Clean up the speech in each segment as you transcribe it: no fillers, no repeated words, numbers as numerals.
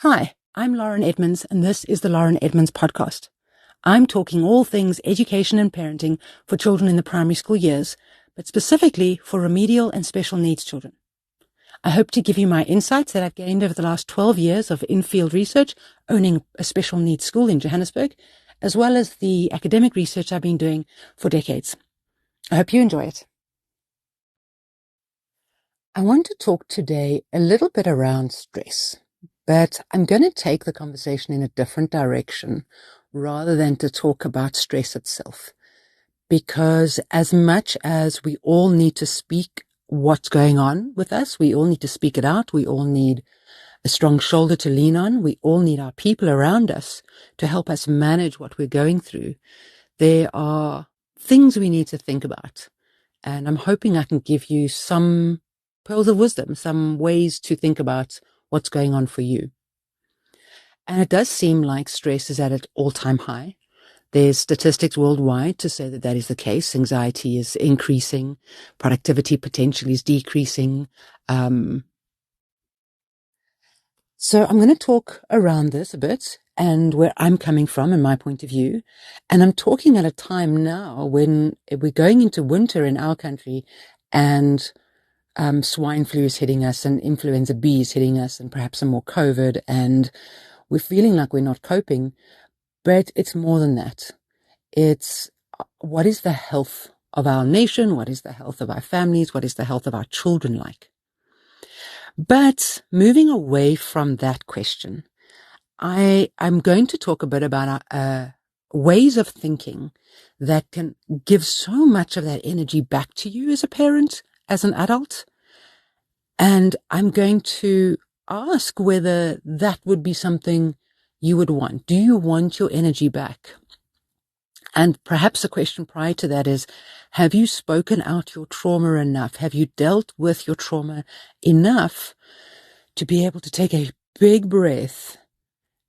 Hi, I'm Lauren Edmonds, and this is the Lauren Edmonds Podcast. I'm talking all things education and parenting for children in the primary school years, but specifically for remedial and special needs children. I hope to give you my insights that I've gained over the last 12 years of in-field research, owning a special needs school in Johannesburg, as well as the academic research I've been doing for decades. I hope you enjoy it. I want to talk today a little bit around stress. But I'm going to take the conversation in a different direction rather than to talk about stress itself. Because as much as we all need to speak what's going on with us, we all need to speak it out, we all need a strong shoulder to lean on, we all need our people around us to help us manage what we're going through. There are things we need to think about. And I'm hoping I can give you some pearls of wisdom, some ways to think about what's going on for you. And it does seem like stress is at an all-time high. There's statistics worldwide to say that that is the case. Anxiety is increasing. Productivity potentially is decreasing. So I'm going to talk around this a bit and where I'm coming from and my point of view. And I'm talking at a time now when we're going into winter in our country and swine flu is hitting us and influenza B is hitting us and perhaps some more COVID, and we're feeling like we're not coping, but it's more than that. It's what is the health of our nation? What is the health of our families? What is the health of our children like? But moving away from that question, I'm going to talk a bit about ways of thinking that can give so much of that energy back to you as a parent, as an adult. And I'm going to ask whether that would be something you would want. Do you want your energy back? And perhaps a question prior to that is, have you spoken out your trauma enough? Have you dealt with your trauma enough to be able to take a big breath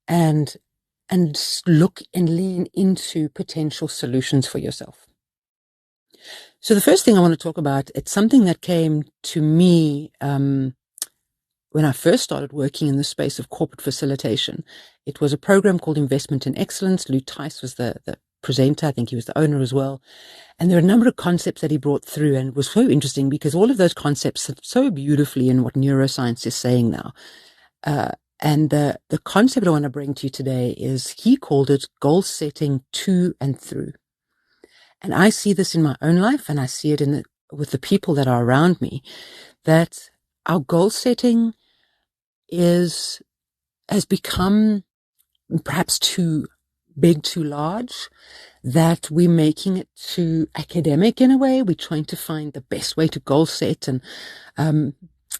and look and lean into potential solutions for yourself? So the first thing I want to talk about, it's something that came to me when I first started working in the space of corporate facilitation. It was a program called Investment in Excellence. Lou Tice was the presenter. I think he was the owner as well. And there are a number of concepts that he brought through, and it was so interesting because all of those concepts fit so beautifully in what neuroscience is saying now. And the concept I want to bring to you today is, he called it goal setting to and through. And I see this in my own life, and I see it with the people that are around me, that our goal setting has become perhaps too big, too large, that we're making it too academic in a way. We're trying to find the best way to goal set, and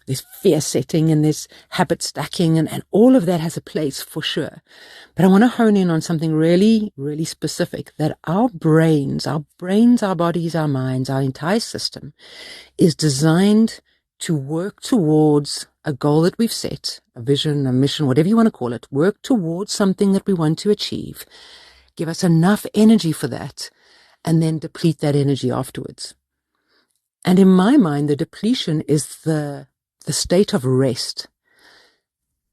there's fear setting and there's habit stacking, and all of that has a place for sure. But I want to hone in on something really, really specific, that our brains, our bodies, our minds, our entire system is designed to work towards a goal that we've set, a vision, a mission, whatever you want to call it, work towards something that we want to achieve, give us enough energy for that, and then deplete that energy afterwards. And in my mind, the depletion is the state of rest.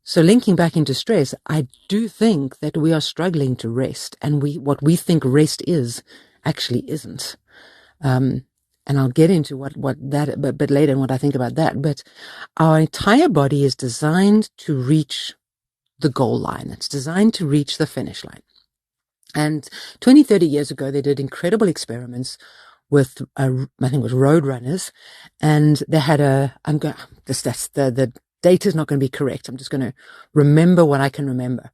So linking back into stress, I do think that we are struggling to rest, and what we think rest is actually isn't. And I'll get into what that a bit later and what I think about that. But our entire body is designed to reach the goal line. It's designed to reach the finish line. And 20, 30 years ago, they did incredible experiments with, I think it was road runners, and they had the data is not going to be correct. I'm just going to remember what I can remember.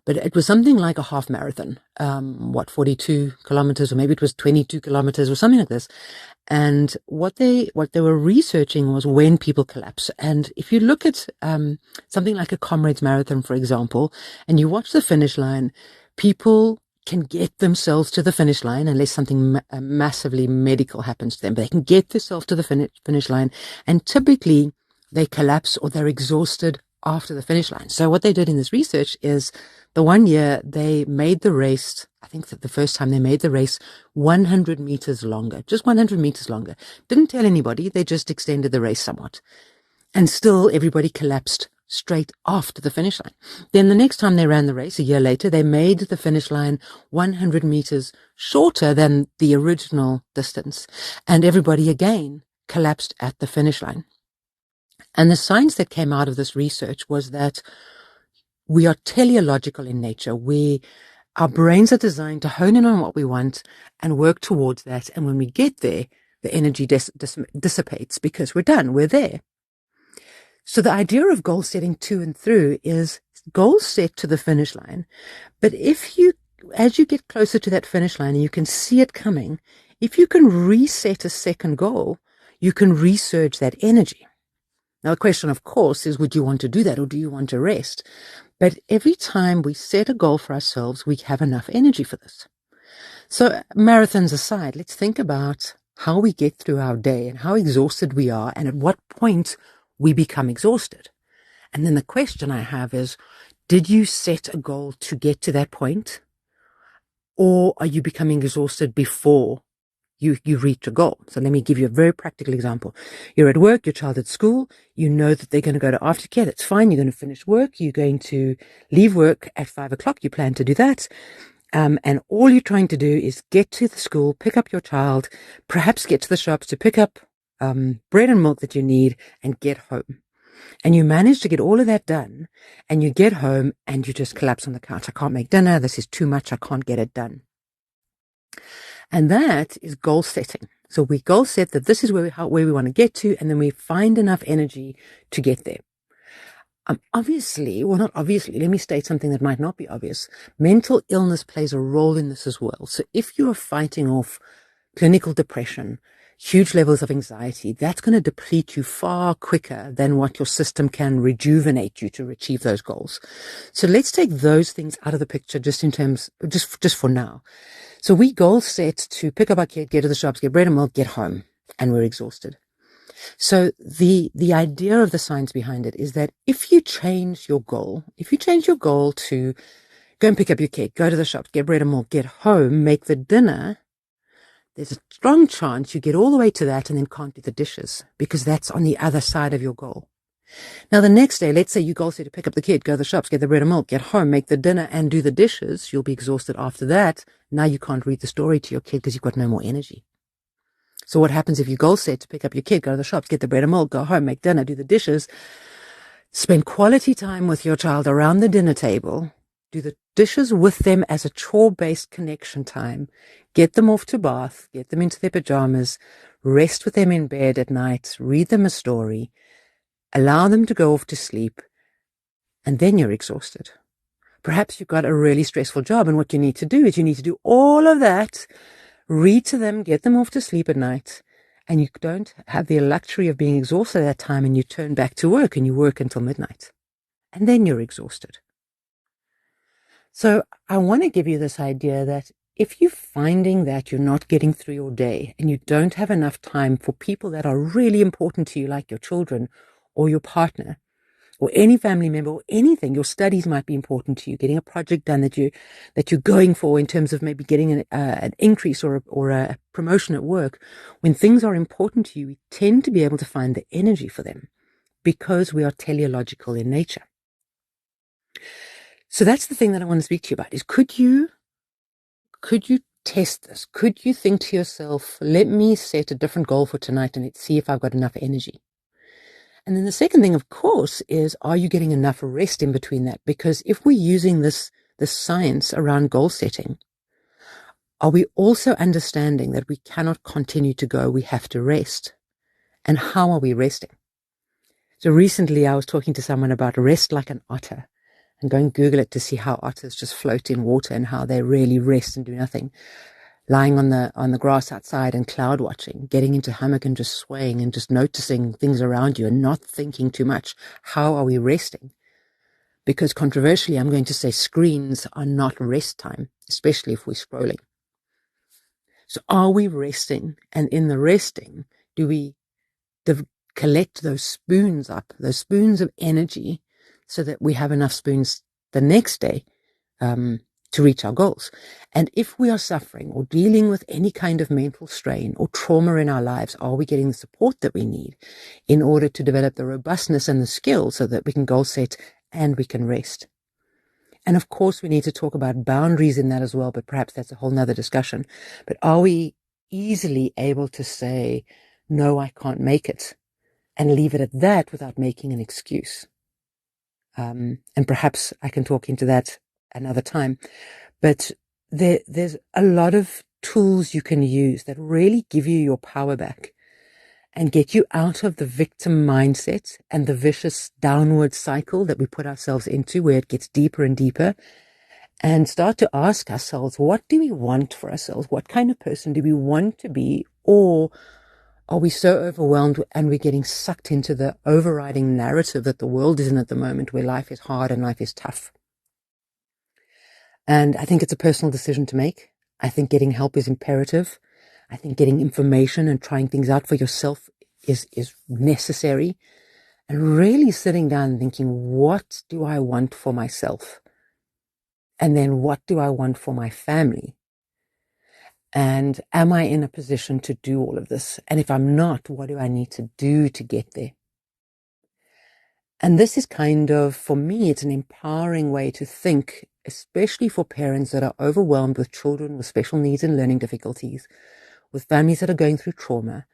But it was something like a half marathon, 42 kilometers, or maybe it was 22 kilometers or something like this. And what they were researching was when people collapse. And if you look at something like a Comrades Marathon, for example, and you watch the finish line, people can get themselves to the finish line unless something massively medical happens to them. But they can get themselves to the finish line, and typically they collapse or they're exhausted after the finish line. So what they did in this research is, the one year they made the race, I think that the first time they made the race 100 meters longer, just 100 meters longer. Didn't tell anybody, they just extended the race somewhat. And still everybody collapsed straight after the finish line. Then the next time they ran the race, a year later, they made the finish line 100 meters shorter than the original distance. And everybody again collapsed at the finish line. And the science that came out of this research was that we are teleological in nature. Our brains are designed to hone in on what we want and work towards that. And when we get there, the energy dissipates because we're done. We're there. So the idea of goal setting to and through is goals set to the finish line. But as you get closer to that finish line and you can see it coming, if you can reset a second goal, you can resurge that energy. Now, the question, of course, is would you want to do that or do you want to rest? But every time we set a goal for ourselves, we have enough energy for this. So marathons aside, let's think about how we get through our day and how exhausted we are and at what point we become exhausted. And then the question I have is, did you set a goal to get to that point? Or are you becoming exhausted before you reach a goal? So let me give you a very practical example. You're at work, your child at school, you know that they're going to go to aftercare. That's fine. You're going to finish work. You're going to leave work at 5 o'clock. You plan to do that. And all you're trying to do is get to the school, pick up your child, perhaps get to the shops to pick up bread and milk that you need and get home. And you manage to get all of that done and you get home and you just collapse on the couch. I can't make dinner. This is too much. I can't get it done. And that is goal setting. So we goal set that this is where we want to get to, and then we find enough energy to get there. Obviously, well, not obviously, let me state something that might not be obvious. Mental illness plays a role in this as well. So if you are fighting off clinical depression, huge levels of anxiety, that's going to deplete you far quicker than what your system can rejuvenate you to achieve those goals. So let's take those things out of the picture just for now. So we goal set to pick up our kid, get to the shops, get bread and milk, get home, and we're exhausted. So the idea of the science behind it is that if you change your goal to go and pick up your kid, go to the shops, get bread and milk, get home, make the dinner, there's a strong chance you get all the way to that and then can't do the dishes because that's on the other side of your goal. Now, the next day, let's say you goal set to pick up the kid, go to the shops, get the bread and milk, get home, make the dinner and do the dishes. You'll be exhausted after that. Now you can't read the story to your kid because you've got no more energy. So what happens if you goal set to pick up your kid, go to the shops, get the bread and milk, go home, make dinner, do the dishes, spend quality time with your child around the dinner table, do the dishes with them as a chore-based connection time, get them off to bath, get them into their pajamas, rest with them in bed at night, read them a story, allow them to go off to sleep, and then you're exhausted. Perhaps you've got a really stressful job, and what you need to do is you need to do all of that, read to them, get them off to sleep at night, and you don't have the luxury of being exhausted at that time, and you turn back to work, and you work until midnight. And then you're exhausted. So I want to give you this idea that if you're finding that you're not getting through your day and you don't have enough time for people that are really important to you, like your children or your partner or any family member or anything, your studies might be important to you, getting a project done that you're going for in terms of maybe getting an increase or a promotion at work. When things are important to you, we tend to be able to find the energy for them because we are teleological in nature. So that's the thing that I want to speak to you about is could you test this? Could you think to yourself, let me set a different goal for tonight and let's see if I've got enough energy? And then the second thing, of course, is are you getting enough rest in between that? Because if we're using this science around goal setting, are we also understanding that we cannot continue to go, we have to rest? And how are we resting? So recently I was talking to someone about rest like an otter. And go and Google it to see how otters just float in water and how they really rest and do nothing. Lying on the grass outside and cloud watching, getting into hammock and just swaying and just noticing things around you and not thinking too much. How are we resting? Because controversially, I'm going to say screens are not rest time, especially if we're scrolling. So are we resting? And in the resting, do we collect those spoons up, those spoons of energy, so that we have enough spoons the next day to reach our goals. And if we are suffering or dealing with any kind of mental strain or trauma in our lives, are we getting the support that we need in order to develop the robustness and the skills so that we can goal set and we can rest? And of course, we need to talk about boundaries in that as well, but perhaps that's a whole nother discussion. But are we easily able to say, no, I can't make it, and leave it at that without making an excuse? And perhaps I can talk into that another time. But there's a lot of tools you can use that really give you your power back and get you out of the victim mindset and the vicious downward cycle that we put ourselves into, where it gets deeper and deeper, and start to ask ourselves, what do we want for ourselves? What kind of person do we want to be? Or are we so overwhelmed and we're getting sucked into the overriding narrative that the world is in at the moment, where life is hard and life is tough? And I think it's a personal decision to make. I think getting help is imperative. I think getting information and trying things out for yourself is necessary. And really sitting down and thinking, what do I want for myself? And then what do I want for my family? And am I in a position to do all of this? And if I'm not, what do I need to do to get there? And this is kind of, for me, it's an empowering way to think, especially for parents that are overwhelmed with children with special needs and learning difficulties, with families that are going through trauma.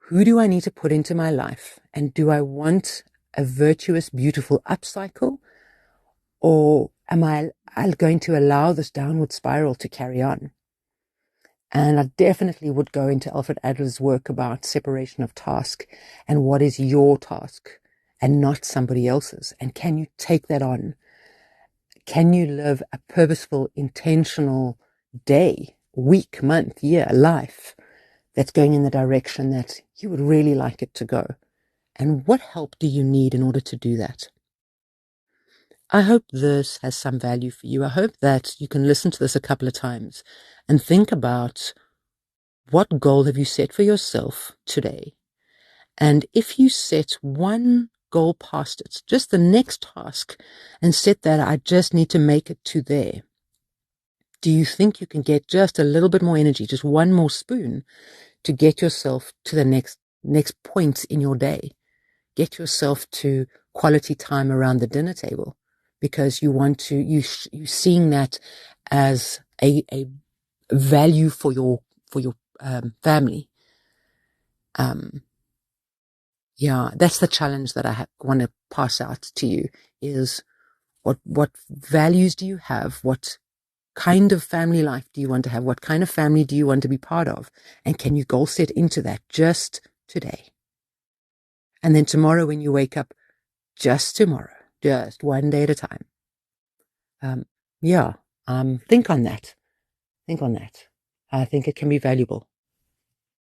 Who do I need to put into my life? And do I want a virtuous, beautiful upcycle? Or am I going to allow this downward spiral to carry on? And I definitely would go into Alfred Adler's work about separation of task and what is your task and not somebody else's. And can you take that on? Can you live a purposeful, intentional day, week, month, year, life that's going in the direction that you would really like it to go? And what help do you need in order to do that? I hope this has some value for you. I hope that you can listen to this a couple of times and think about, what goal have you set for yourself today? And if you set one goal past it, just the next task, and set that, I just need to make it to there. Do you think you can get just a little bit more energy, just one more spoon, to get yourself to the next point in your day? Get yourself to quality time around the dinner table, because you want to, you're seeing that as a value for your family. Yeah, that's the challenge that I want to pass out to you, is what values do you have? What kind of family life do you want to have? What kind of family do you want to be part of? And can you goal set into that just today? And then tomorrow when you wake up, just tomorrow, just one day at a time. Think on that. Think on that. I think it can be valuable.